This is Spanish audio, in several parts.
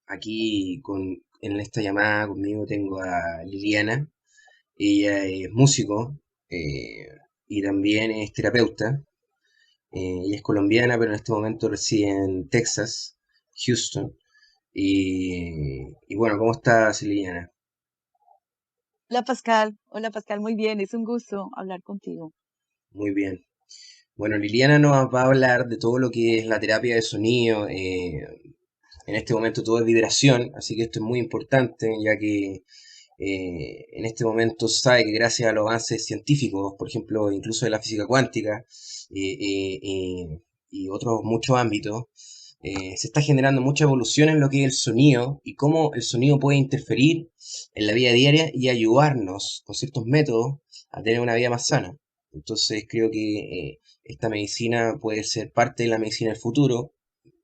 aquí en esta llamada conmigo tengo a Liliana. Ella es músico eh, y también es terapeuta. Ella es colombiana, pero en este momento reside en Texas, Houston. Y bueno, ¿cómo estás, Liliana? Hola Pascal, muy bien, es un gusto hablar contigo. Muy bien. Bueno, Liliana nos va a hablar de todo lo que es la terapia de sonido. En este momento todo es vibración, así que esto es muy importante, ya que en este momento se sabe que gracias a los avances científicos, por ejemplo, incluso de la física cuántica eh, eh, eh, y otros muchos ámbitos, se está generando mucha evolución en lo que es el sonido y cómo el sonido puede interferir en la vida diaria y ayudarnos con ciertos métodos a tener una vida más sana. Entonces creo que esta medicina puede ser parte de la medicina del futuro,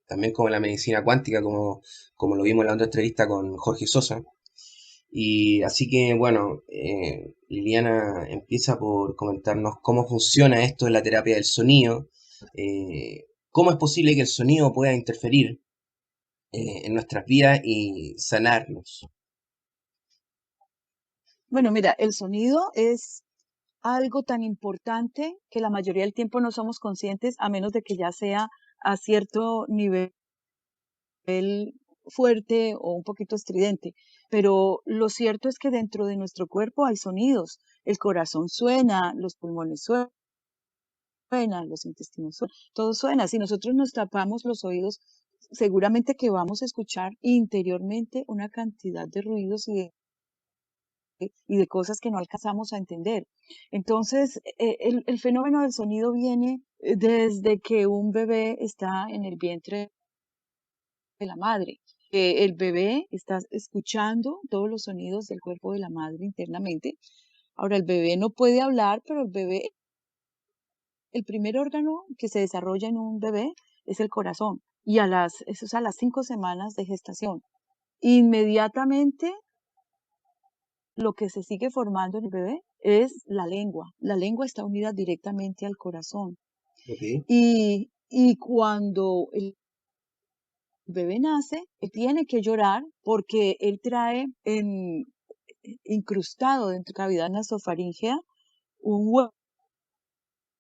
también como la medicina cuántica, como lo vimos en la otra entrevista con Jorge Sosa. Y así que, bueno, Liliana empieza por comentarnos cómo funciona esto de la terapia del sonido, cómo es posible que el sonido pueda interferir en nuestras vidas y sanarnos. Bueno, mira, el sonido es algo tan importante que la mayoría del tiempo no somos conscientes, a menos de que ya sea a cierto nivel fuerte o un poquito estridente. Pero lo cierto es que dentro de nuestro cuerpo hay sonidos. El corazón suena, los pulmones suenan, los intestinos suenan, todo suena. Si nosotros nos tapamos los oídos, seguramente que vamos a escuchar interiormente una cantidad de ruidos y de cosas que no alcanzamos a entender. Entonces, el fenómeno del sonido viene desde que un bebé está en el vientre de la madre. El bebé está escuchando todos los sonidos del cuerpo de la madre internamente. Ahora, el bebé no puede hablar, pero el primer órgano que se desarrolla en un bebé es el corazón. Y eso es a las 5 semanas de gestación. Inmediatamente lo que se sigue formando en el bebé es la lengua. La lengua está unida directamente al corazón. ¿Ok? Y cuando el bebé nace, él tiene que llorar porque él trae incrustado dentro de la cavidad nasofaríngea un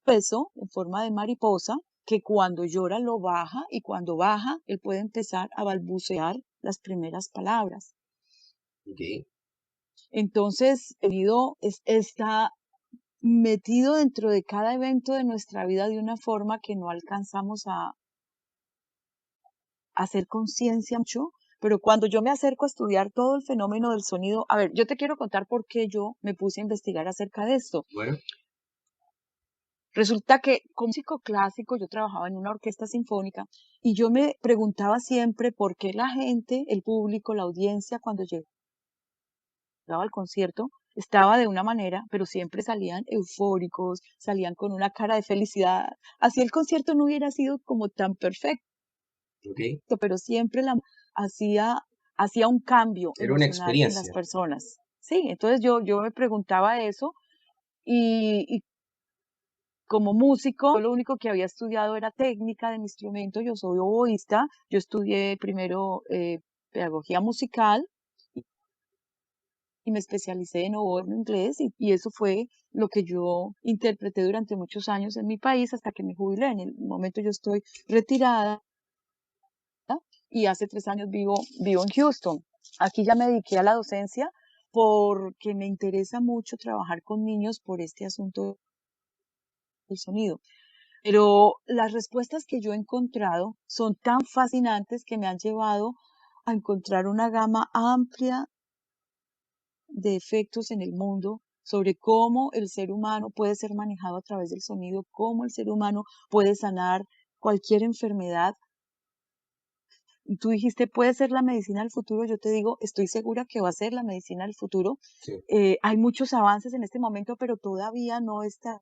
hueso en forma de mariposa que cuando llora lo baja y cuando baja él puede empezar a balbucear las primeras palabras. ¿Ok? Entonces, el oído está metido dentro de cada evento de nuestra vida de una forma que no alcanzamos a hacer conciencia mucho, pero cuando yo me acerco a estudiar todo el fenómeno del sonido, a ver, yo te quiero contar por qué yo me puse a investigar acerca de esto. Bueno, Resulta que como músico clásico yo trabajaba en una orquesta sinfónica y yo me preguntaba siempre por qué la gente, el público, la audiencia, cuando llegaba al concierto, estaba de una manera, pero siempre salían eufóricos, salían con una cara de felicidad. Así el concierto no hubiera sido como tan perfecto, ¿ok? pero siempre hacía, hacía un cambio Era una emocional en las experiencia. personas. Sí, entonces yo me preguntaba eso y como músico, yo lo único que había estudiado era técnica de mi instrumento, yo soy oboísta, yo estudié primero pedagogía musical y me especialicé en oboe en inglés y eso fue lo que yo interpreté durante muchos años en mi país hasta que me jubilé. En el momento yo estoy retirada y hace 3 años vivo en Houston. Aquí ya me dediqué a la docencia porque me interesa mucho trabajar con niños por este asunto del sonido. Pero las respuestas que yo he encontrado son tan fascinantes que me han llevado a encontrar una gama amplia de efectos en el mundo sobre cómo el ser humano puede ser manejado a través del sonido, cómo el ser humano puede sanar cualquier enfermedad. Y tú dijiste, puede ser la medicina del futuro. Yo te digo, estoy segura que va a ser la medicina del futuro. Sí, Hay muchos avances en este momento, pero todavía no está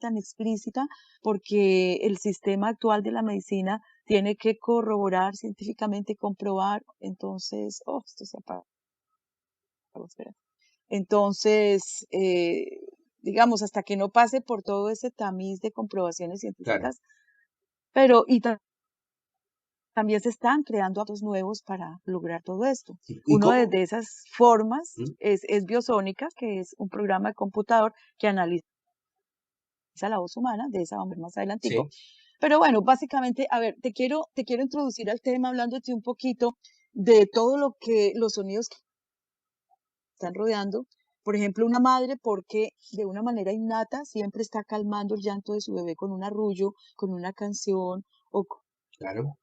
tan explícita porque el sistema actual de la medicina tiene que corroborar científicamente, comprobar. Entonces, esto se apagó, espera. Entonces, digamos, hasta que no pase por todo ese tamiz de comprobaciones claro. científicas, pero y también se están creando aparatos nuevos para lograr todo esto. ¿Y Uno cómo? de esas formas ¿Mm? es Biosónica, que es un programa de computador que analiza la voz humana, de esa vamos a ver más adelantico. Sí, Pero bueno, básicamente, a ver, te quiero introducir al tema hablándote un poquito de todo lo que los sonidos que están rodeando. Por ejemplo, una madre, porque de una manera innata siempre está calmando el llanto de su bebé con un arrullo, con una canción o claro,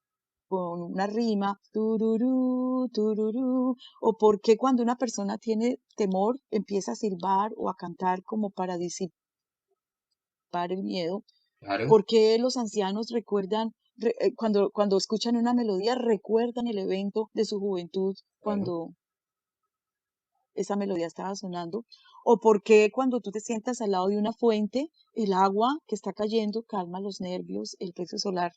con una rima, tururú, tururú, o por qué cuando una persona tiene temor empieza a silbar o a cantar como para disipar el miedo, claro, por qué los ancianos recuerdan, cuando escuchan una melodía, recuerdan el evento de su juventud claro, cuando esa melodía estaba sonando, o por qué cuando tú te sientas al lado de una fuente, el agua que está cayendo calma los nervios, el plexo solar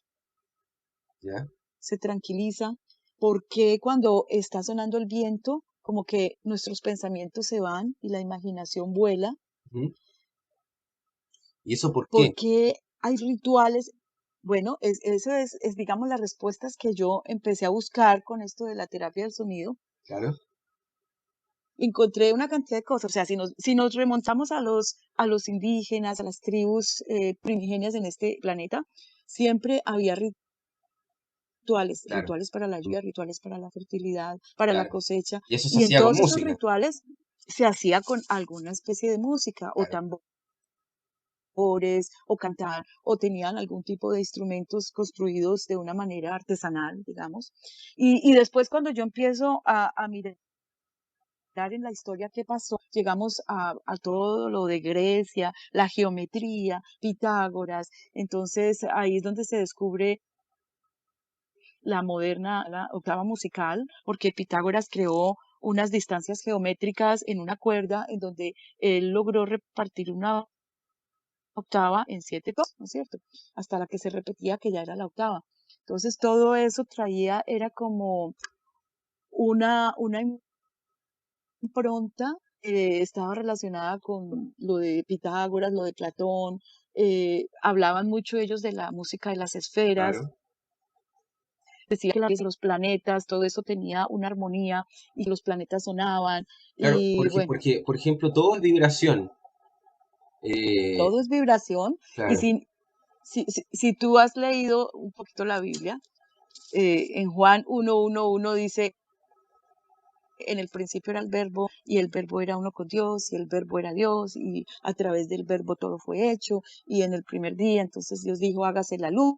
ya, se tranquiliza, por qué cuando está sonando el viento, como que nuestros pensamientos se van y la imaginación vuela, ujú. ¿Y eso por por qué? qué hay rituales. Bueno, eso es, digamos, las respuestas que yo empecé a buscar con esto de la terapia del sonido. Claro, Encontré una cantidad de cosas. O sea, si nos remontamos a los indígenas, a las tribus primigenias en este planeta, siempre había rituales, claro, rituales para la mm, lluvia, rituales para la fertilidad, para la claro. cosecha. Y eso se Y en hacía con todos esos música, rituales se hacía con alguna especie de música o claro, tambores o cantar o tenían algún tipo de instrumentos construidos de una manera artesanal, digamos. Y después cuando yo empiezo a mirar en la historia qué pasó, llegamos a todo lo de Grecia, la geometría, Pitágoras. Entonces ahí es donde se descubre la moderna, la octava musical, porque Pitágoras creó unas distancias geométricas en una cuerda en donde él logró repartir una octava en 7 tonos, ¿no es cierto? Hasta la que se repetía que ya era la octava. Entonces todo eso era como una impronta, estaba relacionada con lo de Pitágoras, lo de Platón, hablaban mucho ellos de la música de las esferas, claro, decía que los planetas, todo eso tenía una armonía y los planetas sonaban claro, y bueno, porque, por ejemplo, todo es vibración. Eh, todo es vibración y claro, si tú has leído un poquito la Biblia, en Juan 1:1:1 dice, en el principio era el verbo y el verbo era uno con Dios y el verbo era Dios y a través del verbo todo fue hecho y en el primer día entonces Dios dijo hágase la luz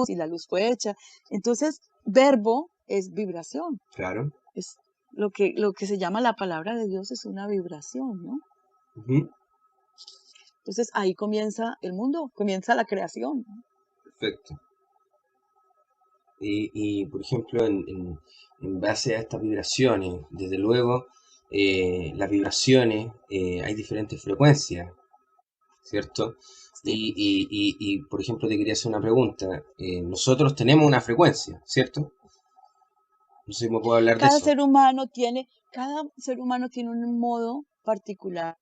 y la luz fue hecha. Entonces, verbo es vibración, claro, es lo que se llama la palabra de Dios es una vibración, ¿no? ujú, Entonces ahí comienza el mundo, comienza la creación. perfecto. Por ejemplo, en base a estas vibraciones, desde luego, las vibraciones, hay diferentes frecuencias, ¿cierto? Sí. Por ejemplo, te quería hacer una pregunta. Nosotros tenemos una frecuencia, ¿cierto? No sé si me puedo hablar de Cada eso. ser humano tiene, cada ser humano tiene un modo particular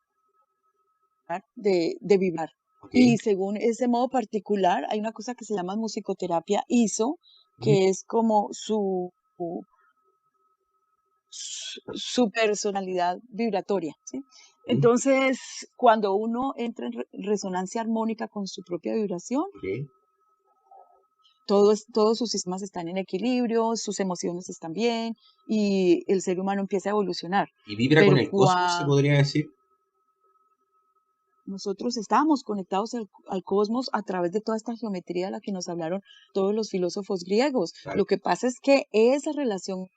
de vibrar. Ok, Y según ese modo particular, hay una cosa que se llama musicoterapia ISO, ujú, que es como su personalidad vibratoria, ¿sí? ujú, Entonces, cuando uno entra en resonancia armónica con su propia vibración, ok. todos sus sistemas están en equilibrio, sus emociones están bien y el ser humano empieza a evolucionar. Y vibra con Pero el cosmos, se podría decir. nosotros estábamos conectados al cosmos a través de toda esta geometría de la que nos hablaron todos los filósofos griegos. Claro, Lo que pasa es que esa relación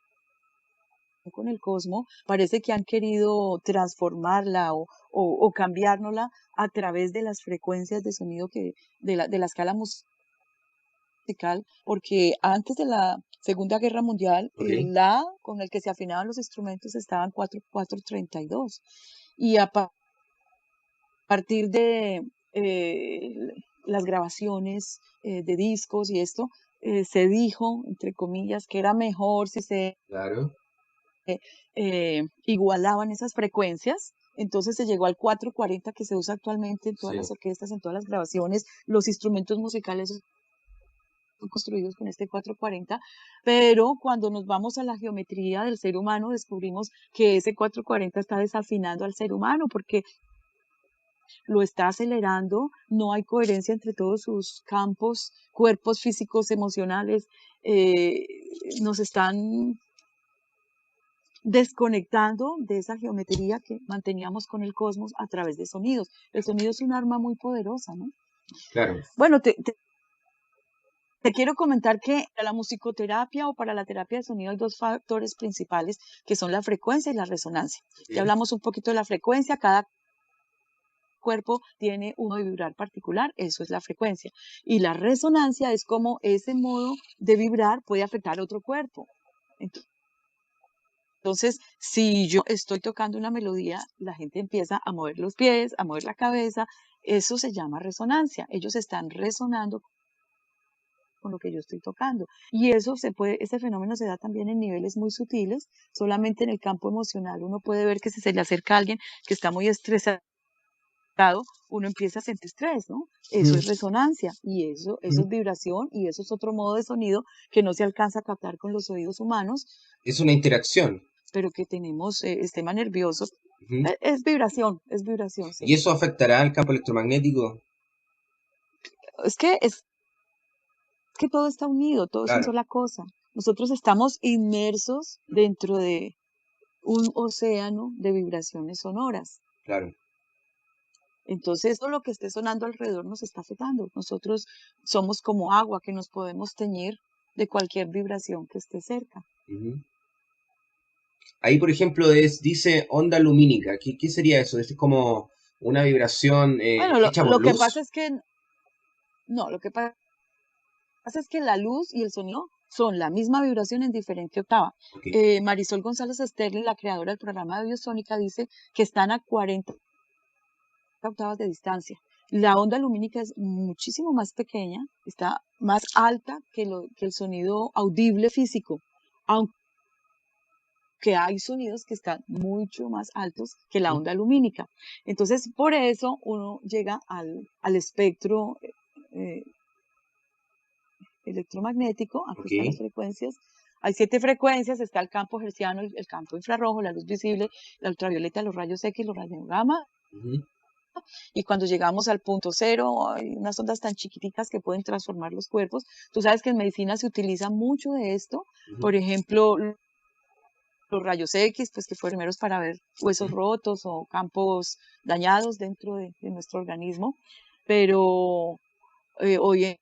con el cosmos parece que han querido transformarla o cambiárnosla a través de las frecuencias de sonido de la escala musical, porque antes de la Segunda Guerra Mundial, ok, el La con el que se afinaban los instrumentos estaban 4:32 y a partir de eh, las grabaciones de discos y esto, se dijo, entre comillas, que era mejor si se claro, igualaban esas frecuencias. Entonces se llegó al 440 que se usa actualmente en todas sí, las orquestas, en todas las grabaciones, los instrumentos musicales construidos con este 440, pero cuando nos vamos a la geometría del ser humano, descubrimos que ese 440 está desafinando al ser humano porque lo está acelerando, no hay coherencia entre todos sus campos, cuerpos físicos, emocionales, eh, nos están desconectando de esa geometría que manteníamos con el cosmos a través de sonidos. El sonido es un arma muy poderosa, ¿no? Claro. Bueno, te quiero comentar que para la musicoterapia o para la terapia de sonido hay dos factores principales que son la frecuencia y la resonancia. Ya Ok. hablamos un poquito de la frecuencia, cada cuerpo tiene uno de vibrar particular, eso es la frecuencia. Y la resonancia es como ese modo de vibrar puede afectar a otro cuerpo. Entonces, si yo estoy tocando una melodía, la gente empieza a mover los pies, a mover la cabeza, eso se llama resonancia. Ellos están resonando con lo que yo estoy tocando. Y eso ese fenómeno se da también en niveles muy sutiles, solamente en el campo emocional. Uno puede ver que si se le acerca a alguien que está muy estresado, uno empieza a sentir estrés, ¿no? Eso Ujú, es resonancia y eso ujú. es vibración y eso es otro modo de sonido que no se alcanza a captar con los oídos humanos, Es una interacción. pero que tenemos sistema nervioso. Ujú. Es vibración, ¿Y sí. eso afectará al campo electromagnético? Es que todo está unido, todo es una Claro, sola cosa. Nosotros estamos inmersos dentro de un océano de vibraciones sonoras. claro. Entonces, todo lo que esté sonando alrededor nos está afectando. Nosotros somos como agua que nos podemos teñir de cualquier vibración que esté cerca. Ujú. Ahí, por ejemplo, dice onda lumínica. ¿Qué sería eso? ¿Es como una vibración Bueno, hecha por lo que pasa luz? es que, no, lo que pasa es que la luz y el sonido son la misma vibración en diferente octava. Ok. Marisol González Sterling, la creadora del programa de Biosónica, dice que están a 40 octavas de distancia. La onda lumínica es muchísimo más pequeña, está más alta que el sonido audible físico, aunque hay sonidos que están mucho más altos que la Ujú. onda lumínica. Entonces, por eso uno llega al espectro eh, electromagnético, aquí Ok. están las frecuencias. Hay 7 frecuencias, está el campo hertziano, el campo infrarrojo, la luz visible, la ultravioleta, los rayos X, los rayos gamma. Ujú, Y cuando llegamos al punto cero, hay unas ondas tan chiquiticas que pueden transformar los cuerpos. Tú sabes que en medicina se utiliza mucho de esto. ujú, Por ejemplo, los rayos X, pues que fueron primeros para ver huesos ujú. rotos o campos dañados dentro de nuestro organismo. Pero hoy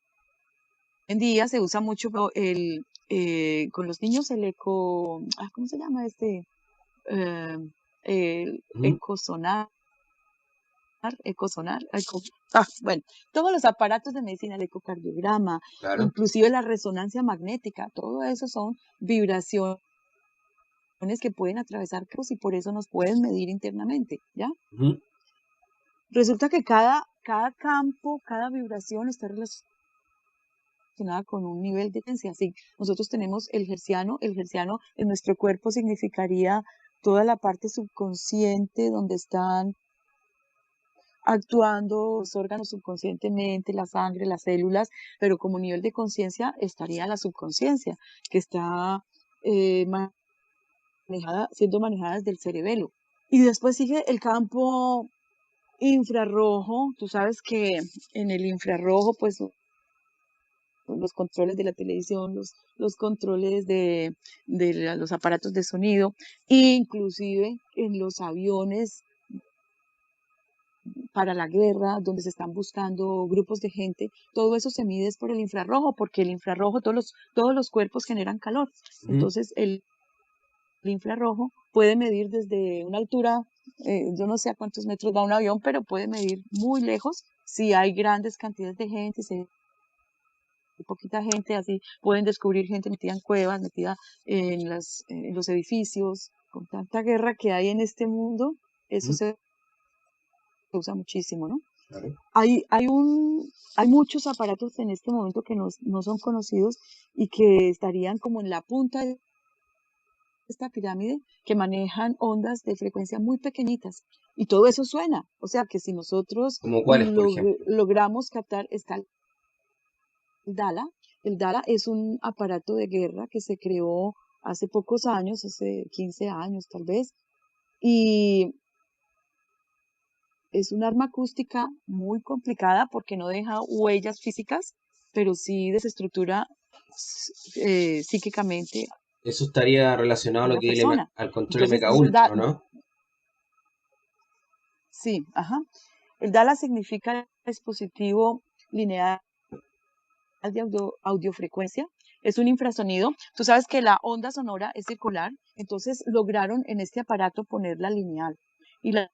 en día se usa mucho con los niños el ¿cómo se llama este? Eh, el Ujú. bueno, todos los aparatos de medicina, el ecocardiograma, Claro. inclusive la resonancia magnética, todo eso son vibraciones que pueden atravesar campos y por eso nos pueden medir internamente, ¿ya? Ujú. Resulta que cada campo, cada vibración está relacionada con un nivel de frecuencia. Así, nosotros tenemos el herciano en nuestro cuerpo significaría toda la parte subconsciente donde están actuando los órganos subconscientemente, la sangre, las células, pero como nivel de conciencia estaría la subconsciencia, que está eh, siendo manejada desde el cerebelo. Y después sigue el campo infrarrojo. Tú sabes que en el infrarrojo, pues los controles de la televisión, los controles de los aparatos de sonido, inclusive en los aviones para la guerra, donde se están buscando grupos de gente, todo eso se mide por el infrarrojo, porque el infrarrojo, todos los cuerpos generan calor. Ujú. Entonces, el infrarrojo puede medir desde una altura, yo no sé a cuántos metros va un avión, pero puede medir muy lejos si hay grandes cantidades de gente, si hay poquita gente, así pueden descubrir gente metida en cuevas, metida en los edificios. Con tanta guerra que hay en este mundo, eso Ujú. se usa muchísimo, ¿no? Claro. Hay muchos aparatos en este momento que no son conocidos y que estarían como en la punta de esta pirámide, que manejan ondas de frecuencia muy pequeñitas. Y todo eso suena. O sea que si nosotros ¿Como cuáles, por ejemplo? logramos captar, está el Dala. El DALA es un aparato de guerra que se creó hace pocos años, hace 15 años tal vez, y es un arma acústica muy complicada porque no deja huellas físicas, pero sí desestructura psíquicamente Eso estaría relacionado a a lo la que es persona. al control Entonces, MK Ultra, ¿o no? sí, ajá. El DALA significa dispositivo lineal de audiofrecuencia. Es un infrasonido. Tú sabes que la onda sonora es circular, entonces lograron en este aparato ponerla lineal y la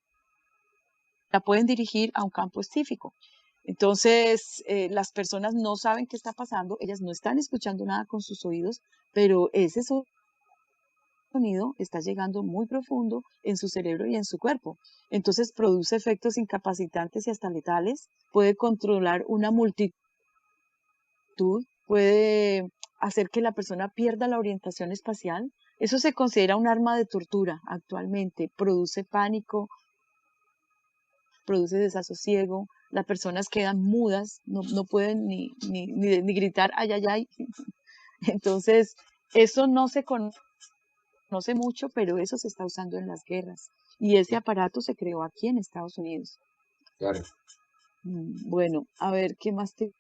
pueden dirigir a un campo específico. Entonces, las personas no saben qué está pasando, ellas no están escuchando nada con sus oídos, pero ese sonido está llegando muy profundo en su cerebro y en su cuerpo. Entonces, produce efectos incapacitantes y hasta letales, puede controlar una multitud, puede hacer que la persona pierda la orientación espacial. Eso se considera un arma de tortura actualmente. Produce pánico, produce desasosiego, las personas quedan mudas, no pueden ni gritar ay, ay, ay. Entonces, eso no se conoce mucho, pero eso se está usando en las guerras. Y ese aparato se creó aquí en Estados Unidos. Claro. Bueno, a ver, ¿qué más te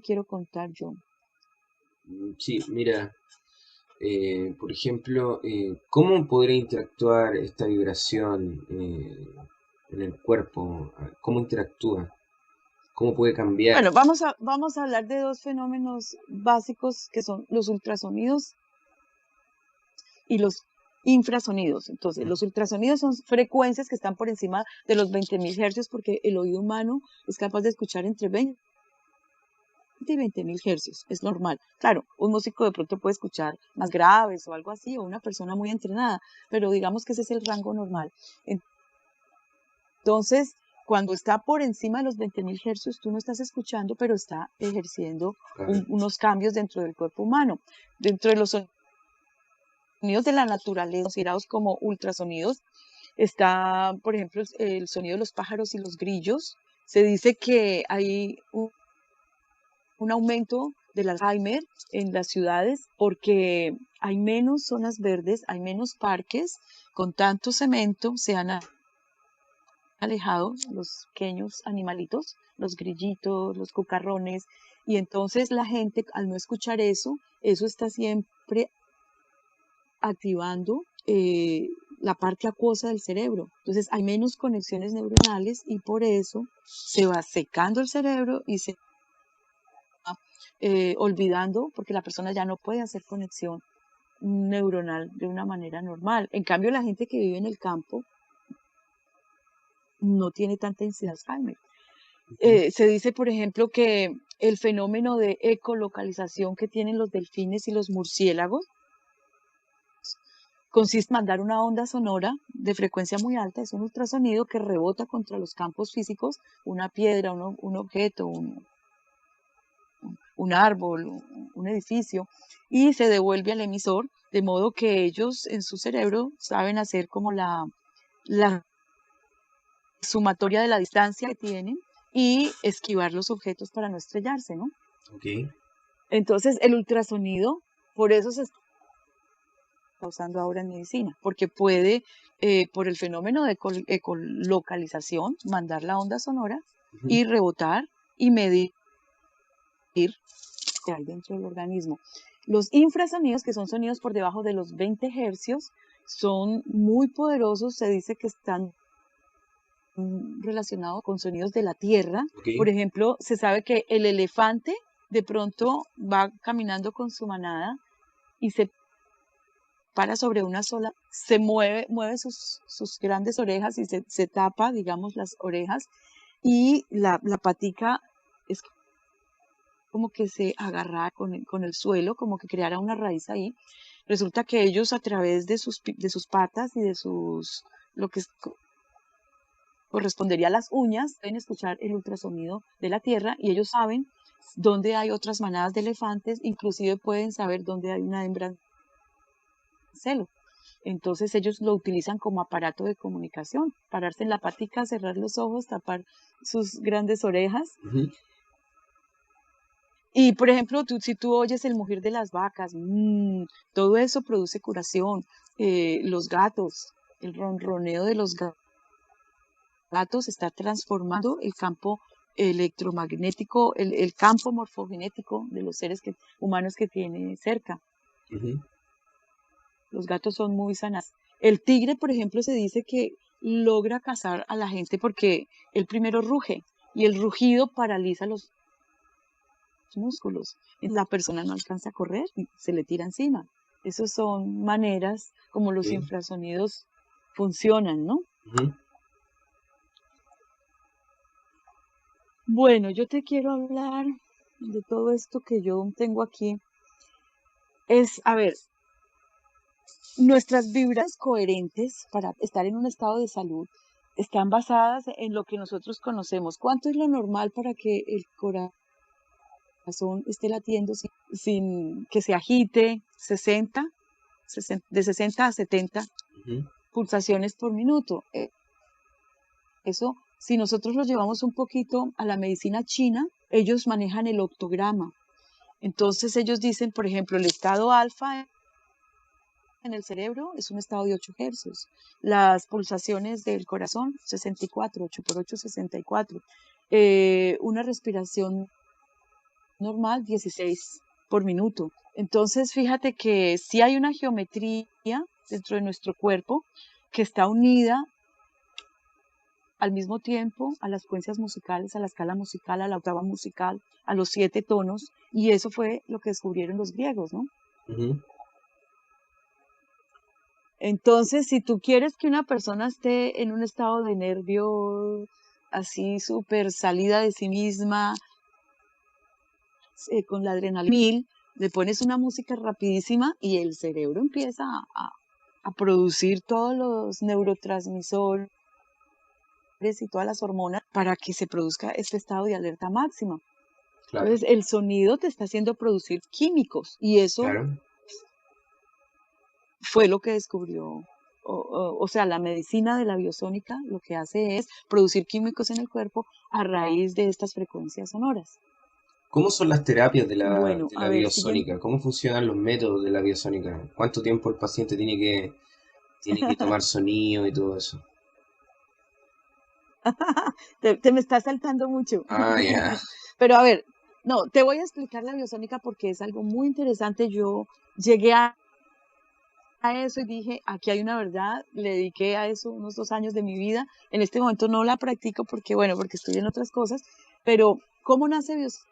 quiero contar yo? Sí, mira, por ejemplo, ¿cómo podría interactuar esta vibración en el cuerpo? ¿Cómo interactúa? ¿Cómo puede cambiar? Bueno, vamos a hablar de dos fenómenos básicos que son los ultrasonidos y los infrasonidos. Entonces, los ultrasonidos son frecuencias que están por encima de los 20.000 hercios porque el oído humano es capaz de escuchar entre 20 y 20.000 hercios. Es normal. Claro, un músico de pronto puede escuchar más graves o algo así, o una persona muy entrenada, pero digamos que ese es el rango normal. Entonces, cuando está por encima de los 20.000 hercios, tú no estás escuchando, pero está ejerciendo Claro. unos cambios dentro del cuerpo humano. Dentro de los sonidos de la naturaleza, considerados como ultrasonidos, está, por ejemplo, el sonido de los pájaros y los grillos. Se dice que hay un aumento del Alzheimer en las ciudades porque hay menos zonas verdes, hay menos parques, con tanto cemento se han alejado los pequeños animalitos, los grillitos, los cucarrones, y entonces la gente al no escuchar eso, eso está siempre activando la parte acuosa del cerebro. Entonces hay menos conexiones neuronales y por eso se va secando el cerebro y se va olvidando porque la persona ya no puede hacer conexión neuronal de una manera normal. En cambio, la gente que vive en el campo no tiene tanta incidencia de Alzheimer. Se dice, por ejemplo, que el fenómeno de ecolocalización que tienen los delfines y los murciélagos consiste en mandar una onda sonora de frecuencia muy alta, es un ultrasonido que rebota contra los campos físicos, una piedra, un objeto, un árbol, un edificio, y se devuelve al emisor, de modo que ellos en su cerebro saben hacer como la sumatoria de la distancia que tienen y esquivar los objetos para no estrellarse, ¿no? Ok. Entonces, el ultrasonido, por eso se está usando ahora en medicina, porque puede, por el fenómeno de ecolocalización, mandar la onda sonora Ujú. y rebotar y medir que hay dentro del organismo. Los infrasonidos, que son sonidos por debajo de los 20 hercios, son muy poderosos, se dice que están relacionados con sonidos de la tierra. Ok. Por ejemplo, se sabe que el elefante de pronto va caminando con su manada y se para sobre una sola, se mueve sus grandes orejas y se tapa, digamos, las orejas y la patica es como que se agarra con el suelo, como que creara una raíz ahí. Resulta que ellos a través de sus patas y de lo que correspondería a las uñas, pueden escuchar el ultrasonido de la tierra y ellos saben dónde hay otras manadas de elefantes, inclusive pueden saber dónde hay una hembra en celo. Entonces ellos lo utilizan como aparato de comunicación, pararse en la patica, cerrar los ojos, tapar sus grandes orejas. Ujú. Y por ejemplo, si tú oyes el mugir de las vacas, todo eso produce curación. Los gatos, el ronroneo de los gatos está transformando el campo electromagnético, el campo morfogenético de los humanos que tiene cerca. Ujú. Los gatos son muy sanas. El tigre, por ejemplo, se dice que logra cazar a la gente porque él primero ruge y el rugido paraliza los músculos. La persona no alcanza a correr y se le tira encima. Esas son maneras como los Sí. infrasonidos funcionan, ¿no? Ujú. Bueno, yo te quiero hablar de todo esto que yo tengo aquí. A ver, nuestras vibras coherentes para estar en un estado de salud están basadas en lo que nosotros conocemos. ¿Cuánto es lo normal para que el corazón esté latiendo sin que se agite? 60, de 60 a 70 Ujú. pulsaciones por minuto. Eso, si nosotros lo llevamos un poquito a la medicina china, ellos manejan el octograma. Entonces ellos dicen, por ejemplo, el estado alfa en el cerebro es un estado de 8 hercios. Las pulsaciones del corazón, 64, 8 por 8, 64. Una respiración normal, 16 por minuto. Entonces, fíjate que sí hay una geometría dentro de nuestro cuerpo que está unida al mismo tiempo a las frecuencias musicales, a la escala musical, a la octava musical, a los 7 tonos, y eso fue lo que descubrieron los griegos, ¿no? Ujú. Entonces, si tú quieres que una persona esté en un estado de nervio así súper salida de sí misma, con la adrenalina mil, le pones una música rapidísima y el cerebro empieza a producir todos los neurotransmisores y todas las hormonas para que se produzca este estado de alerta máxima. Claro, Entonces, el sonido te está haciendo producir químicos y eso claro. fue lo que descubrió, o sea, la medicina de la biosónica lo que hace es producir químicos en el cuerpo a raíz de estas frecuencias sonoras. ¿Cómo son las terapias Bueno, de a la ver, siguiendo. biosónica? ¿Cómo funcionan los métodos de la biosónica? ¿Cuánto tiempo el paciente tiene que tomar sonido y todo eso? Te me está saltando mucho. Ah, ya. Pero a ver, no, te voy a explicar la biosónica porque es algo muy interesante. Yo llegué a eso y dije, aquí hay una verdad, le dediqué a eso unos 2 años de mi vida. En este momento no la practico porque, bueno, porque estoy en otras cosas, pero ¿cómo nace biosónica?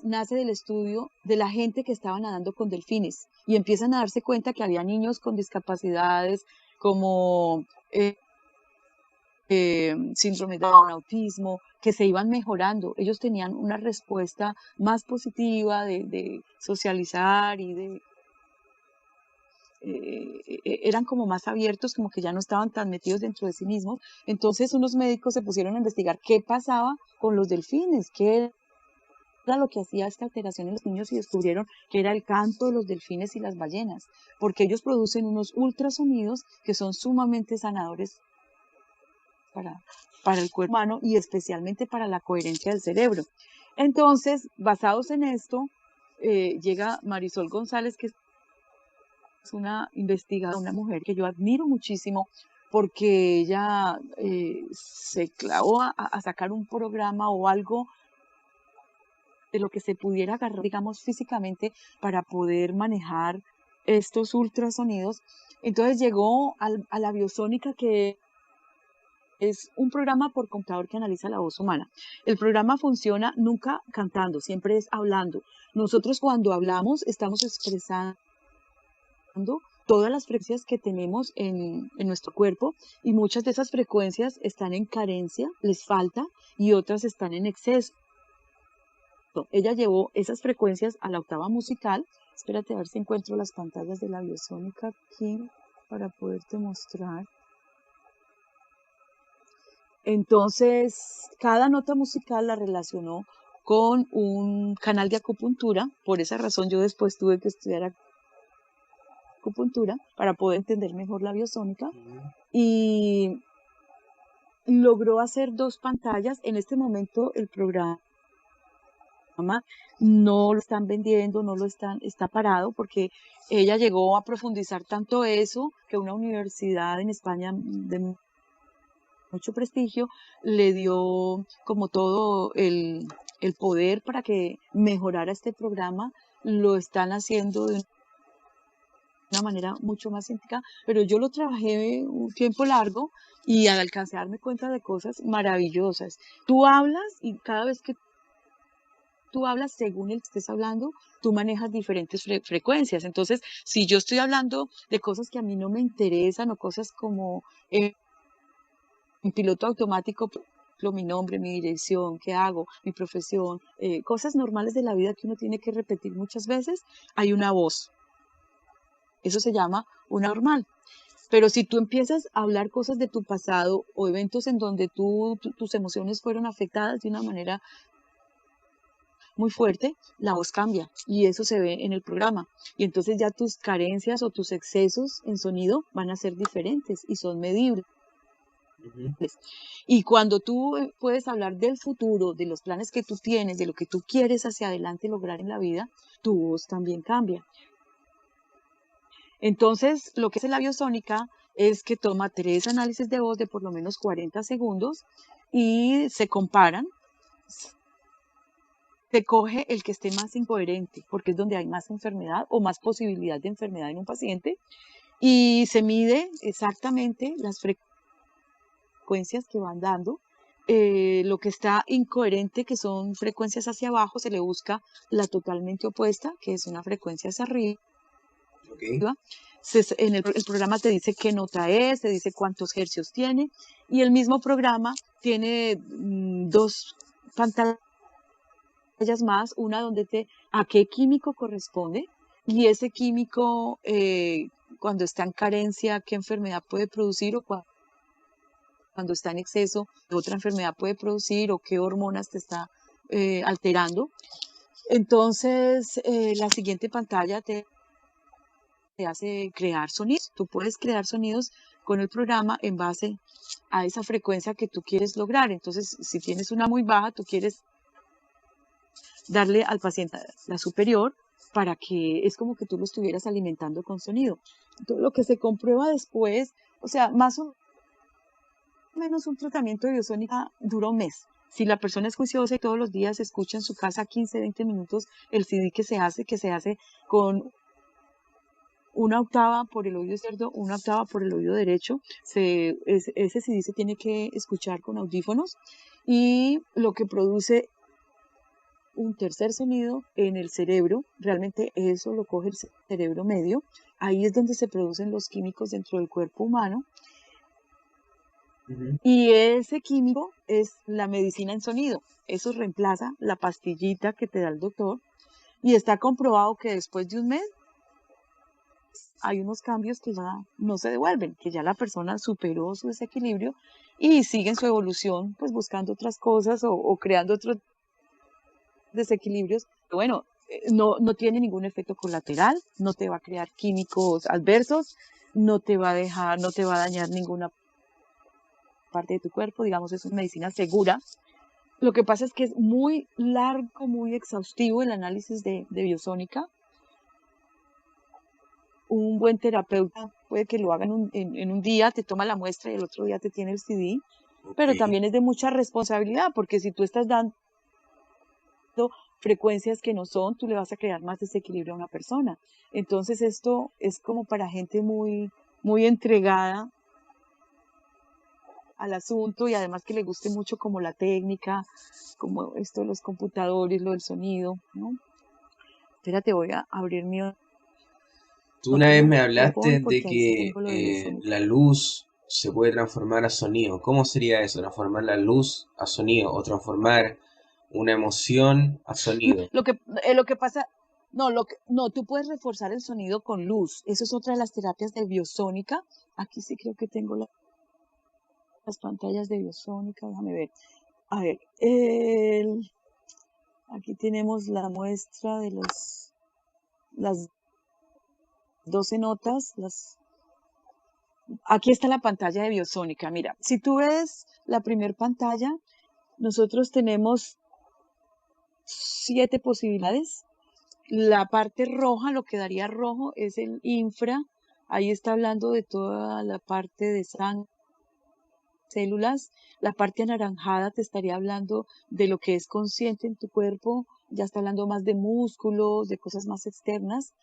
Nace del estudio de la gente que estaba nadando con delfines y empiezan a darse cuenta que había niños con discapacidades como síndrome de Down, autismo, que se iban mejorando. Ellos tenían una respuesta más positiva de socializar y eran como más abiertos, como que ya no estaban tan metidos dentro de sí mismos. Entonces unos médicos se pusieron a investigar qué pasaba con los delfines, qué era lo que hacía esta alteración en los niños y descubrieron que era el canto de los delfines y las ballenas, porque ellos producen unos ultrasonidos que son sumamente sanadores para, para el cuerpo humano y especialmente para la coherencia del cerebro. Entonces, basados en esto, llega Marisol González, que es una investigadora, una mujer que yo admiro muchísimo porque ella se clavó a sacar un programa o algo de lo que se pudiera agarrar, digamos, físicamente para poder manejar estos ultrasonidos. Entonces llegó a la biosónica, que es un programa por computador que analiza la voz humana. El programa funciona nunca cantando, siempre es hablando. Nosotros cuando hablamos estamos expresando todas las frecuencias que tenemos en nuestro cuerpo y muchas de esas frecuencias están en carencia, les falta, y otras están en exceso. Ella llevó esas frecuencias a la octava musical. Espérate a ver si encuentro las pantallas de la biosónica aquí para poderte mostrar. Entonces, cada nota musical la relacionó con un canal de acupuntura. Por esa razón yo después tuve que estudiar acupuntura para poder entender mejor la biosónica. Y logró hacer 2 pantallas. En este momento el programa no lo están vendiendo, no lo están, está parado porque ella llegó a profundizar tanto eso que una universidad en España de mucho prestigio le dio como todo el poder para que mejorara este programa. Lo están haciendo de una manera mucho más científica, pero yo lo trabajé un tiempo largo y alcancé a darme cuenta de cosas maravillosas. Tú hablas y cada vez que tú hablas, según el que estés hablando, tú manejas diferentes frecuencias. Entonces, si yo estoy hablando de cosas que a mí no me interesan o cosas como en piloto automático, por ejemplo, mi nombre, mi dirección, qué hago, mi profesión, cosas normales de la vida que uno tiene que repetir muchas veces, hay una voz. Eso se llama una normal. Pero si tú empiezas a hablar cosas de tu pasado o eventos en donde tus emociones fueron afectadas de una manera muy fuerte, la voz cambia y eso se ve en el programa. Y entonces ya tus carencias o tus excesos en sonido van a ser diferentes y son medibles. Ujú. Y cuando tú puedes hablar del futuro, de los planes que tú tienes, de lo que tú quieres hacia adelante lograr en la vida, tu voz también cambia. Entonces, lo que hace la biosónica es que toma 3 análisis de voz de por lo menos 40 segundos y se comparan. Se coge el que esté más incoherente, porque es donde hay más enfermedad o más posibilidad de enfermedad en un paciente, y se mide exactamente las frecuencias que van dando. Lo que está incoherente, que son frecuencias hacia abajo, se le busca la totalmente opuesta, que es una frecuencia hacia arriba. Ok. En el programa te dice qué nota es, te dice cuántos hercios tiene, y el mismo programa tiene 2 pantallas más, una donde a qué químico corresponde, y ese químico, cuando está en carencia, qué enfermedad puede producir, o cuando está en exceso, qué otra enfermedad puede producir, o qué hormonas te está alterando. Entonces, la siguiente pantalla te hace crear sonidos. Tú puedes crear sonidos con el programa en base a esa frecuencia que tú quieres lograr. Entonces, si tienes una muy baja, tú quieres darle al paciente la superior para que es como que tú lo estuvieras alimentando con sonido. Entonces, lo que se comprueba después, o sea, más o menos un tratamiento de biosónica dura un mes. Si la persona es juiciosa y todos los días escucha en su casa 15, 20 minutos el CD que se hace con una octava por el oído izquierdo, una octava por el oído derecho. Ese CD se tiene que escuchar con audífonos y lo que produce un tercer sonido en el cerebro, realmente eso lo coge el cerebro medio, ahí es donde se producen los químicos dentro del cuerpo humano Ujú. y ese químico es la medicina en sonido, eso reemplaza la pastillita que te da el doctor y está comprobado que después de un mes hay unos cambios que ya no se devuelven, que ya la persona superó su desequilibrio y sigue en su evolución pues buscando otras cosas o creando otros desequilibrios. Pero bueno, no tiene ningún efecto colateral, no te va a crear químicos adversos, no te va a dejar, no te va a dañar ninguna parte de tu cuerpo, digamos, es una medicina segura. Lo que pasa es que es muy largo, muy exhaustivo el análisis de biosónica. Un buen terapeuta puede que lo haga en un día, te toma la muestra y el otro día te tiene el CD, Ok. pero también es de mucha responsabilidad, porque si tú estás dando frecuencias que no son, tú le vas a crear más desequilibrio a una persona. Entonces esto es como para gente muy, muy entregada al asunto y además que le guste mucho como la técnica, como esto de los computadores, lo del sonido, ¿no? Espérate, voy a abrir mi Tú una vez otro me phone hablaste de porque ahí sí que tengo lo de biosónica. la luz se puede transformar a sonido. ¿Cómo sería eso? ¿Transformar la luz a sonido o transformar una emoción a sonido? Lo que pasa, no, tú puedes reforzar el sonido con luz. Eso es otra de las terapias de biosónica. Aquí sí creo que tengo las pantallas de biosónica, déjame ver. A ver, aquí tenemos la muestra de las 12 notas. Aquí está la pantalla de biosónica. Mira, si tú ves la primer pantalla, nosotros tenemos 7 posibilidades. La parte roja, lo que daría rojo, es el infra. Ahí está hablando de toda la parte de sangre, células. La parte anaranjada te estaría hablando de lo que es consciente en tu cuerpo. Ya está hablando más de músculos, de cosas más externas.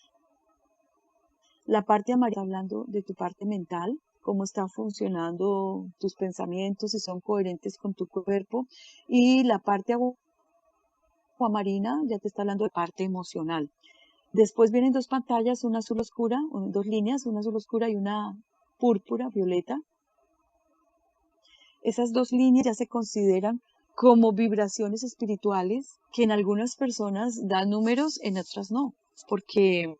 La parte amarilla está hablando de tu parte mental, cómo están funcionando tus pensamientos, si son coherentes con tu cuerpo. Y la parte aguamarina ya te está hablando de parte emocional. Después vienen dos pantallas, una azul oscura, dos líneas, una azul oscura y una púrpura, violeta. Esas dos líneas ya se consideran como vibraciones espirituales que en algunas personas dan números, en otras no, porque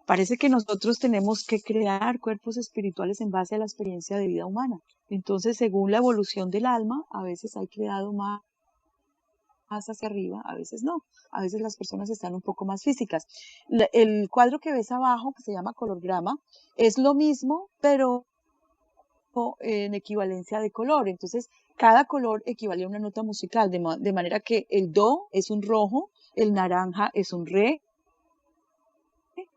parece que nosotros tenemos que crear cuerpos espirituales en base a la experiencia de vida humana. Entonces, según la evolución del alma, a veces hay creado más hacia arriba, a veces no. A veces las personas están un poco más físicas. El cuadro que ves abajo, que se llama colorgrama, es lo mismo, pero en equivalencia de color. Entonces, cada color equivale a una nota musical, de manera que el do es un rojo, el naranja es un re,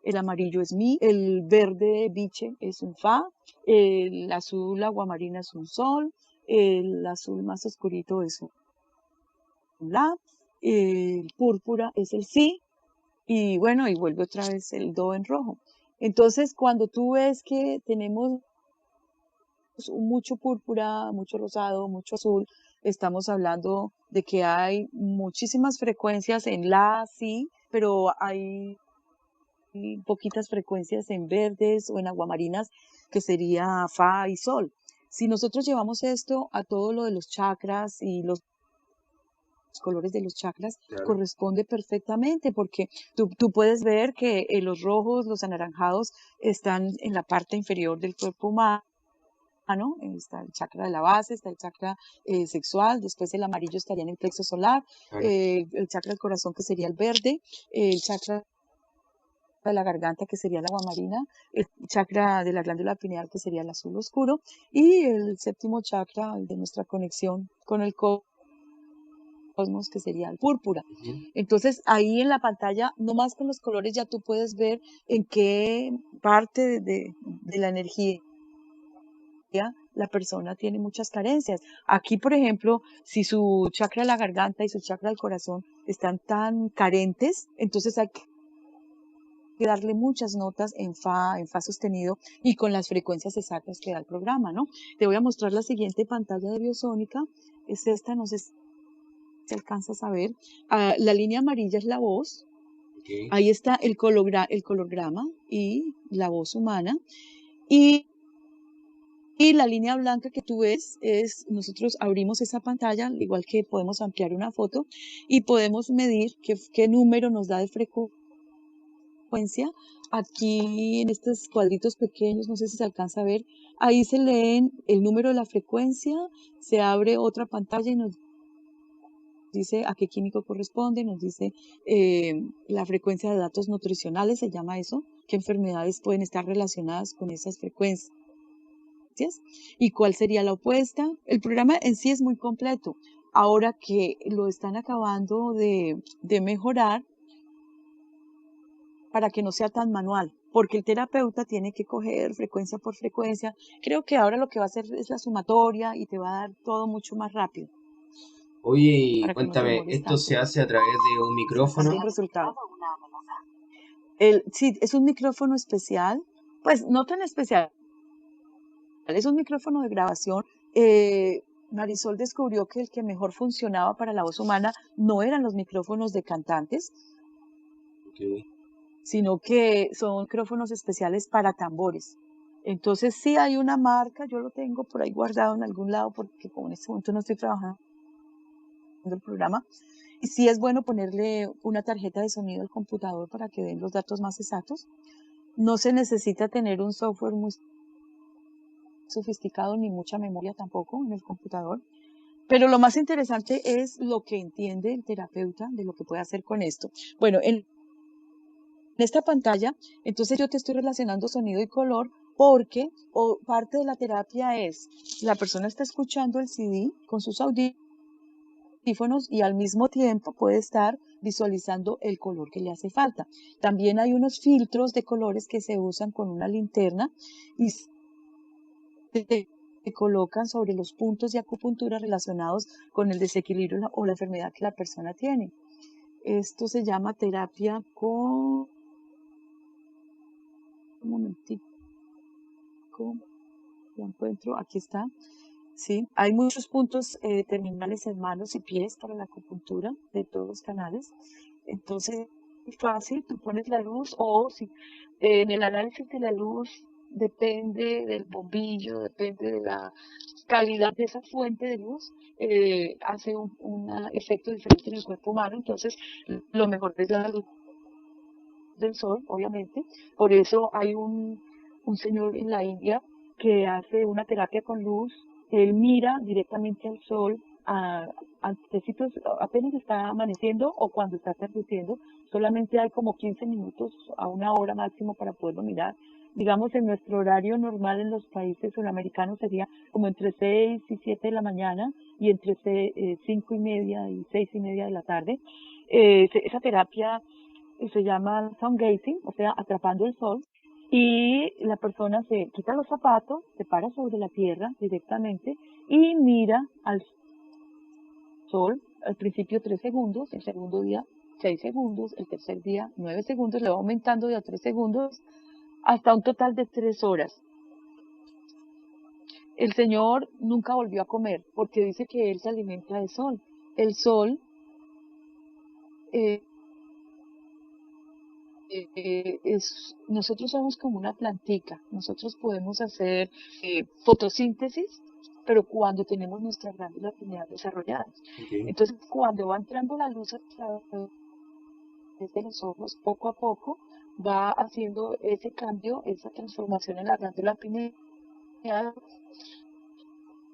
el amarillo es mi, el verde biche es un fa, el azul aguamarina es un sol, el azul más oscurito es un la, el púrpura es el si, y bueno, y vuelve otra vez el do en rojo. Entonces, cuando tú ves que tenemos mucho púrpura, mucho rosado, mucho azul, estamos hablando de que hay muchísimas frecuencias en la, sí, pero hay poquitas frecuencias en verdes o en aguamarinas, que sería fa y sol. Si nosotros llevamos esto a todo lo de los chakras y los colores de los chakras, Claro. corresponde perfectamente, porque tú puedes ver que los rojos, los anaranjados están en la parte inferior del cuerpo humano. Está el chakra de la base, está el chakra sexual, después el amarillo estaría en el plexo solar, Claro. el chakra del corazón, que sería el verde, el chakra de la garganta, que sería la aguamarina, el chakra de la glándula pineal, que sería el azul oscuro, y el séptimo chakra de nuestra conexión con el cosmos, que sería el púrpura. Ujú. Entonces, ahí en la pantalla, no más con los colores, ya tú puedes ver en qué parte de la energía la persona tiene muchas carencias. Aquí, por ejemplo, si su chakra de la garganta y su chakra del corazón están tan carentes, entonces hay que darle muchas notas en fa sostenido y con las frecuencias exactas que da el programa, ¿no? Te voy a mostrar la siguiente pantalla de Biosónica. Es esta, no sé si alcanzas a ver. La línea amarilla es la voz. Ok. Ahí está el colorgrama y la voz humana. Y la línea blanca que tú ves es, nosotros abrimos esa pantalla, igual que podemos ampliar una foto, y podemos medir qué número nos da de frecuencia. Aquí en estos cuadritos pequeños, no sé si se alcanza a ver, ahí se leen el número de la frecuencia, se abre otra pantalla y nos dice a qué químico corresponde, nos dice la frecuencia de datos nutricionales, se llama eso, qué enfermedades pueden estar relacionadas con esas frecuencias y cuál sería la opuesta. El programa en sí es muy completo. Ahora que lo están acabando de mejorar para que no sea tan manual, porque el terapeuta tiene que coger frecuencia por frecuencia. Creo que ahora lo que va a hacer es la sumatoria y te va a dar todo mucho más rápido Oye, y para que no te cuéntame, demores ¿esto tanto se hace a través de un así micrófono? el resultado. Sí, es un micrófono especial, pues no tan especial, es un micrófono de grabación. Marisol descubrió que el que mejor funcionaba para la voz humana no eran los micrófonos de cantantes, Ok. sino que son micrófonos especiales para tambores. Entonces sí hay una marca, yo lo tengo por ahí guardado en algún lado porque como en este momento no estoy trabajando el programa, y sí es bueno ponerle una tarjeta de sonido al computador para que den los datos más exactos. No se necesita tener un software muy sofisticado ni mucha memoria tampoco en el computador. Pero lo más interesante es lo que entiende el terapeuta de lo que puede hacer con esto. Bueno, en esta pantalla, entonces yo te estoy relacionando sonido y color porque parte de la terapia es, la persona está escuchando el CD con sus audífonos audífonos y al mismo tiempo puede estar visualizando el color que le hace falta. También hay unos filtros de colores que se usan con una linterna y se colocan sobre los puntos de acupuntura relacionados con el desequilibrio o la enfermedad que la persona tiene. Esto se llama terapia con... Un momentico, lo encuentro, aquí está. Sí, hay muchos puntos terminales en manos y pies para la acupuntura de todos los canales. Entonces, es fácil, tú pones la luz o si en el análisis de la luz depende del bombillo, depende de la calidad de esa fuente de luz, hace un efecto diferente en el cuerpo humano. Entonces, lo mejor es la luz del sol, obviamente. Por eso hay un señor en la India que hace una terapia con luz. Él mira directamente al sol antecitos, apenas está amaneciendo o cuando está atardeciendo. Solamente hay como 15 minutos a una hora máximo para poderlo mirar. Digamos, en nuestro horario normal en los países sudamericanos sería como entre 6 y 7 de la mañana y entre 5 y media y 6 y media de la tarde. Esa terapia se llama sun gazing, o sea, atrapando el sol, y la persona se quita los zapatos, se para sobre la tierra directamente y mira al sol, al principio 3 segundos, el segundo día 6 segundos, el tercer día 9 segundos, le va aumentando de a 3 segundos hasta un total de 3 horas. El señor nunca volvió a comer porque dice que él se alimenta del sol. El sol eh, nosotros somos como una plantica, nosotros podemos hacer fotosíntesis, pero cuando tenemos nuestras glándulas pineales desarrolladas. Ok. Entonces, cuando va entrando la luz a través de los ojos, poco a poco va haciendo ese cambio, esa transformación en la glándula pineal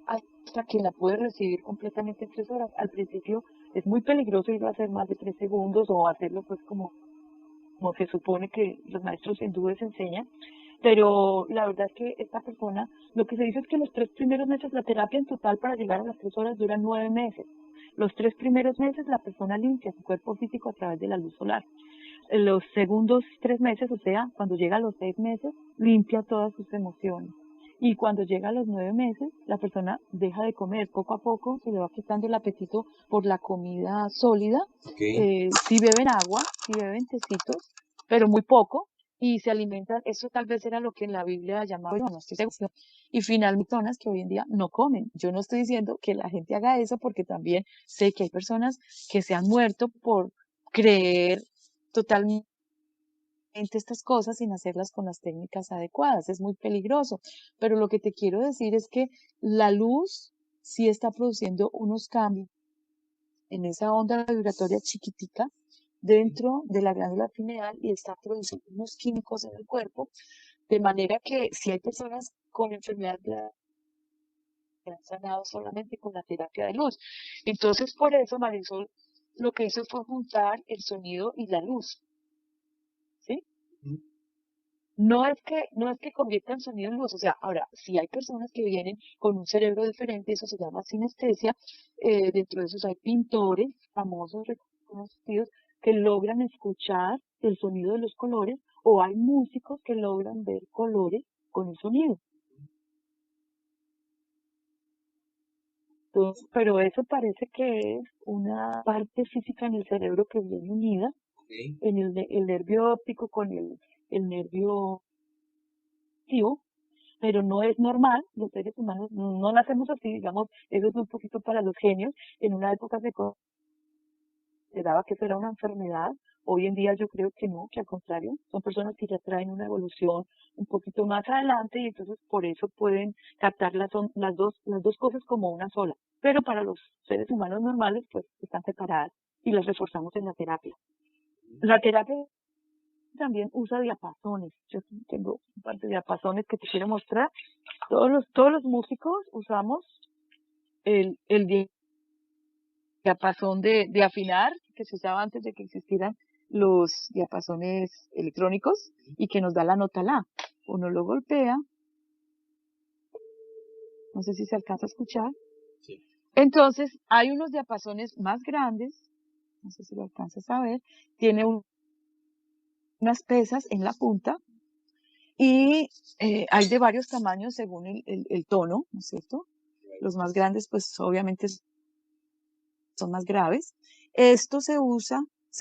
hasta que la puede recibir completamente en 3 horas. Al principio es muy peligroso ir a hacer más de 3 segundos o hacerlo pues como se supone que los maestros hindúes enseñan, pero la verdad es que esta persona, lo que se dice es que los 3 primeros meses, la terapia en total para llegar a las 3 horas dura 9 meses. Los 3 primeros meses la persona limpia su cuerpo físico a través de la luz solar. En los segundos 3 meses, o sea, cuando llega a los 6 meses, limpia todas sus emociones. Y cuando llega a los 9 meses, la persona deja de comer. Poco a poco se le va quitando el apetito por la comida sólida. Ok. Si beben agua, si beben tecitos, pero muy poco, y se alimentan. Eso tal vez era lo que en la Biblia llamaba, no estoy seguro. Y finalmente, personas que hoy en día no comen. Yo no estoy diciendo que la gente haga eso porque también sé que hay personas que se han muerto por creer totalmente estas cosas sin hacerlas con las técnicas adecuadas. Es muy peligroso. Pero lo que te quiero decir es que la luz sí está produciendo unos cambios en esa onda vibratoria chiquitica dentro de la glándula pineal y está produciendo unos químicos en el cuerpo, de manera que si hay personas con enfermedad que han sanado solamente con la terapia de luz. Entonces, por eso Marisol lo que hizo fue juntar el sonido y la luz, ¿sí? No es que conviertan sonido en luz, o sea, ahora, si hay personas que vienen con un cerebro diferente, eso se llama sinestesia, dentro de esos hay pintores famosos, reconocidos, que logran escuchar el sonido de los colores, o hay músicos que logran ver colores con el sonido. Entonces, pero eso parece que es una parte física en el cerebro que viene unida, Ok. en el nervio óptico con el nervio activo, pero no es normal, los seres humanos no nacemos así, digamos, eso es un poquito para los genios, en una época se consideraba que eso era una enfermedad, hoy en día yo creo que no, que al contrario, son personas que ya traen una evolución un poquito más adelante y entonces por eso pueden captar las dos cosas como una sola, pero para los seres humanos normales pues están separadas y las reforzamos en la terapia. La terapia también usa diapasones, yo tengo un par de diapasones que te quiero mostrar. Todos los músicos usamos el diapasón de afinar que se usaba antes de que existieran los diapasones electrónicos y que nos da la nota la. Uno lo golpea, no sé si se alcanza a escuchar, Sí. Entonces, hay unos diapasones más grandes, no sé si lo alcanzas a ver, tiene unas pesas en la punta y hay de varios tamaños según el tono, ¿no es cierto? Los más grandes, pues obviamente son más graves. Esto se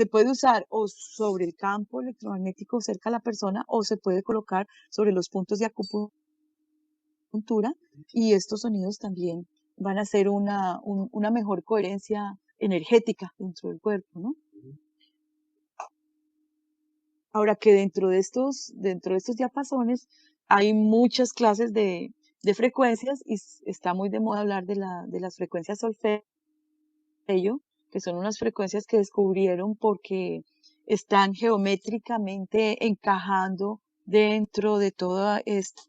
puede usar o sobre el campo electromagnético cerca de la persona o se puede colocar sobre los puntos de acupuntura y estos sonidos también van a hacer una mejor coherencia energética dentro del cuerpo, ¿no? Ahora que dentro de estos diapasones hay muchas clases de frecuencias y está muy de moda hablar de las frecuencias solfeo, que son unas frecuencias que descubrieron porque están geométricamente encajando dentro de toda esta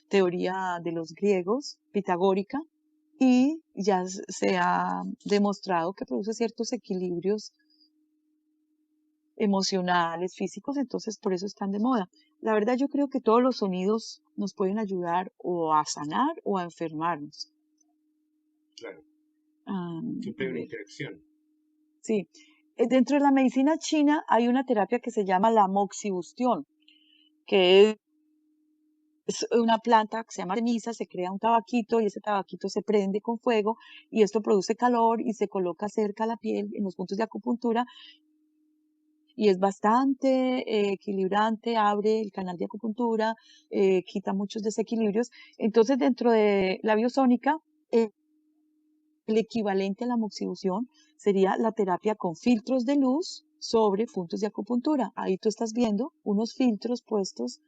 teoría de los griegos, pitagórica, y ya se ha demostrado que produce ciertos equilibrios emocionales, físicos, entonces por eso están de moda. La verdad yo creo que todos los sonidos nos pueden ayudar o a sanar o a enfermarnos. Claro, Ah, siempre a hay una ver, interacción. sí. Dentro de la medicina china hay una terapia que se llama la moxibustión, que es una planta que se llama ceniza, se crea un tabaquito y ese tabaquito se prende con fuego y esto produce calor y se coloca cerca a la piel en los puntos de acupuntura y es bastante equilibrante, abre el canal de acupuntura, quita muchos desequilibrios. Entonces, dentro de la biosónica, el equivalente a la moxibustión sería la terapia con filtros de luz sobre puntos de acupuntura. Ahí tú estás viendo unos filtros puestos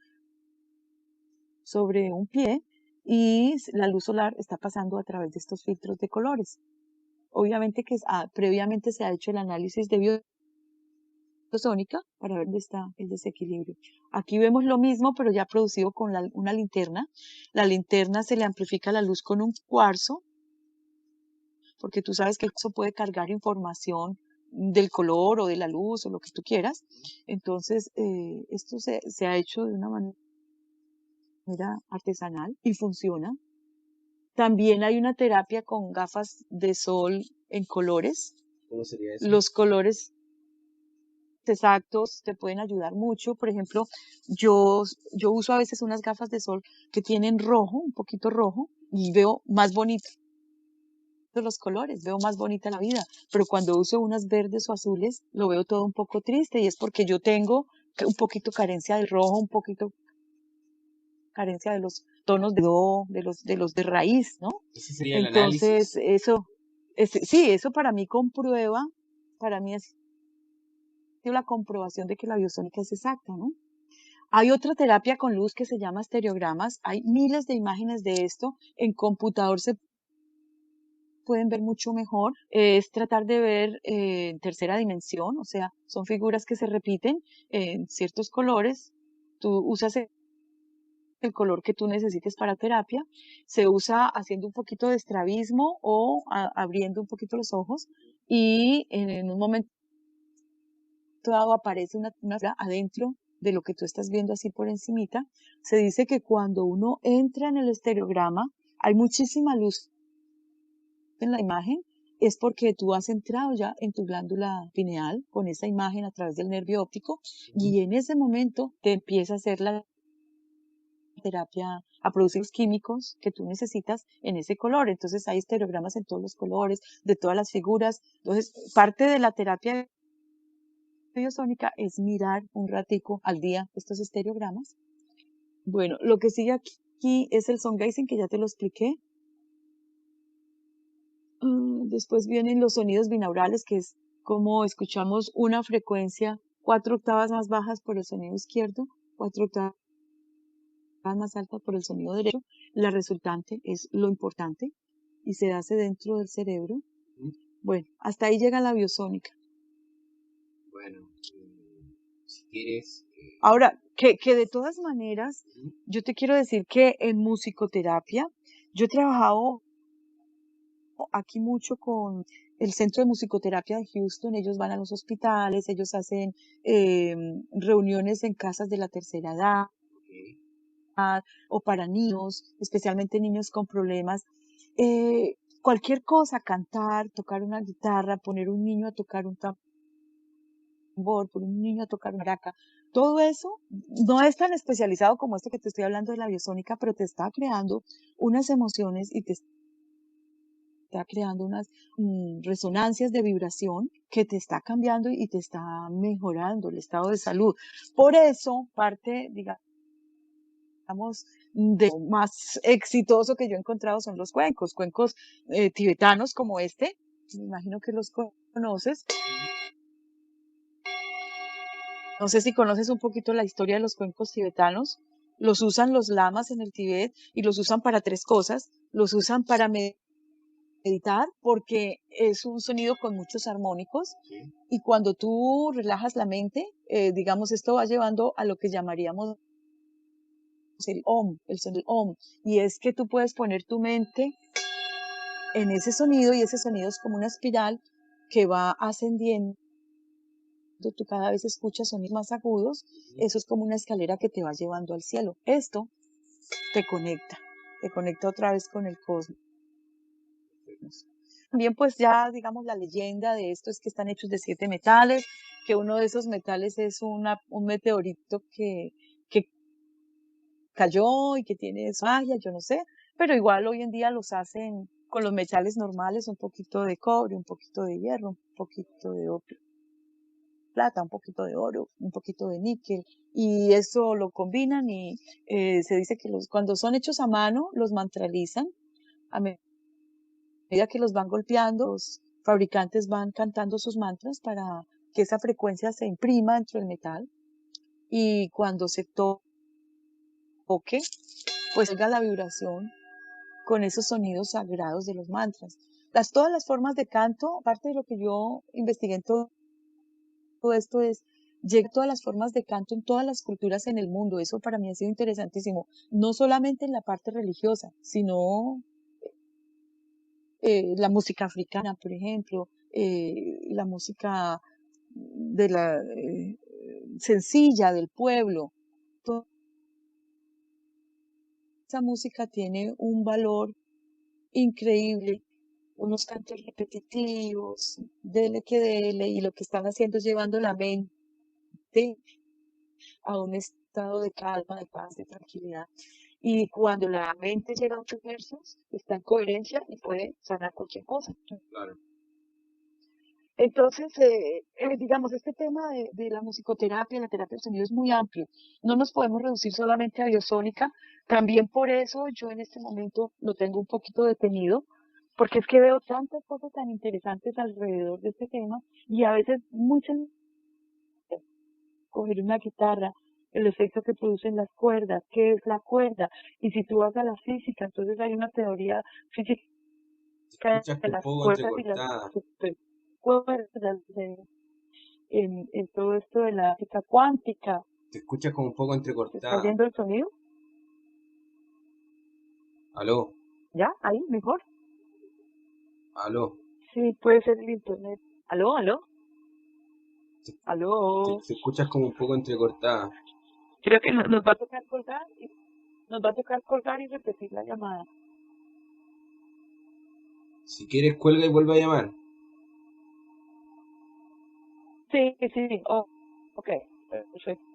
sobre un pie y la luz solar está pasando a través de estos filtros de colores. Obviamente que previamente se ha hecho el análisis de biosónica para ver dónde está el desequilibrio. Aquí vemos lo mismo, pero ya producido con una linterna. La linterna se le amplifica la luz con un cuarzo, porque tú sabes que el cuarzo puede cargar información del color o de la luz o lo que tú quieras. Entonces, esto se ha hecho de una manera artesanal y funciona. También hay una terapia con gafas de sol en colores. ¿Cómo sería eso? Los colores exactos te pueden ayudar mucho. Por ejemplo, yo uso a veces unas gafas de sol que tienen rojo, un poquito rojo, y veo más bonitos los colores, veo más bonita la vida. Pero cuando uso unas verdes o azules, lo veo todo un poco triste y es porque yo tengo un poquito carencia del rojo, un poquito carencia de los tonos de raíz, ¿no? Ese sería el Entonces, análisis. sí, eso para mí comprueba, para mí es la comprobación de que la biosónica es exacta, ¿no? Hay otra terapia con luz que se llama estereogramas. Hay miles de imágenes de esto. En computador se pueden ver mucho mejor. Es tratar de ver en tercera dimensión, o sea, son figuras que se repiten en ciertos colores. Tú usas el color que tú necesites para terapia. Se usa haciendo un poquito de estrabismo o abriendo un poquito los ojos y en un momento dado aparece una figura adentro de lo que tú estás viendo así por encimita. Se dice que cuando uno entra en el estereograma hay muchísima luz en la imagen, es porque tú has entrado ya en tu glándula pineal con esa imagen a través del nervio óptico y en ese momento te empieza a hacer la terapia, a producir los químicos que tú necesitas en ese color. Entonces hay estereogramas en todos los colores, de todas las figuras. Entonces, parte de la terapia biosónica es mirar un ratico al día estos estereogramas. Bueno, lo que sigue aquí es el sound gazing, que ya te lo expliqué. Después vienen los sonidos binaurales, que es como escuchamos una frecuencia 4 octavas más bajas por el sonido izquierdo, 4 octavas más altas por el sonido derecho. La resultante es lo importante y se hace dentro del cerebro. Bueno, hasta ahí llega la biosónica. Bueno, si quieres, Ahora, que de todas maneras, yo te quiero decir que en musicoterapia, yo he trabajado aquí mucho con el Centro de Musicoterapia de Houston. Ellos van a los hospitales, ellos hacen reuniones en casas de la tercera edad ok, o para niños, especialmente niños con problemas. cualquier cosa, cantar, tocar una guitarra, poner un niño a tocar un tambor, poner un niño a tocar una maraca, todo eso no es tan especializado como esto que te estoy hablando de la biosónica, pero te está creando unas emociones y te está creando unas resonancias de vibración que te está cambiando y te está mejorando el estado de salud. Por eso, parte, digamos, de lo más exitoso que yo he encontrado son los cuencos tibetanos como este, me imagino que los conoces. No sé si conoces un poquito la historia de los cuencos tibetanos. Los usan los lamas en el Tíbet y los usan para tres cosas. Los usan para meditar porque es un sonido con muchos armónicos Sí. y cuando tú relajas la mente, digamos, esto va llevando a lo que llamaríamos el OM, el sonido OM, y es que tú puedes poner tu mente en ese sonido y ese sonido es como una espiral que va ascendiendo, tú cada vez escuchas sonidos más agudos, eso es como una escalera que te va llevando al cielo. Esto te conecta otra vez con el cosmos. También pues ya digamos la leyenda de esto es que están hechos de 7 metales, que uno de esos metales es un meteorito que cayó y que tiene magia, yo no sé, pero igual hoy en día los hacen con los metales normales, un poquito de cobre, un poquito de hierro, un poquito de plata, un poquito de oro, un poquito de níquel, y eso lo combinan y se dice que cuando son hechos a mano, los mantralizan, a medida que los van golpeando, los fabricantes van cantando sus mantras para que esa frecuencia se imprima dentro del metal, y cuando se toque, pues salga la vibración con esos sonidos sagrados de los mantras. Todas las formas de canto, aparte de lo que yo investigué en todo esto, llega a todas las formas de canto en todas las culturas en el mundo. Eso para mí ha sido interesantísimo. No solamente en la parte religiosa, sino la música africana, por ejemplo, la música de la sencilla del pueblo. Toda esa música tiene un valor increíble, unos cantos repetitivos, dele que dele, y lo que están haciendo es llevando la mente a un estado de calma, de paz, de tranquilidad. Y cuando la mente llega a otros versos, está en coherencia y puede sanar cualquier cosa. Claro. Entonces, digamos, este tema de la musicoterapia, la terapia del sonido es muy amplio. No nos podemos reducir solamente a biosónica. También por eso yo en este momento lo tengo un poquito detenido, porque es que veo tantas cosas tan interesantes alrededor de este tema y a veces muchas coger una guitarra, el efecto que producen las cuerdas, qué es la cuerda, y si tú vas a la física, entonces hay una teoría física Te escuchas de un las poco cuerdas y las entrecortada. supercuerdas en todo esto de la física cuántica. Te escuchas como un poco ¿Se está entrecortada. oyendo el sonido? Aló, ¿Ya? ¿Ahí? ¿Mejor? aló. Sí, puede ser el internet. ¿Aló? ¿Aló? Te, ¿Aló? te escuchas como un poco entrecortada. Creo que nos va a tocar colgar y nos va a tocar colgar y repetir la llamada. Si quieres, cuelga y vuelve a llamar. Sí, sí, sí. Oh, ok, perfecto.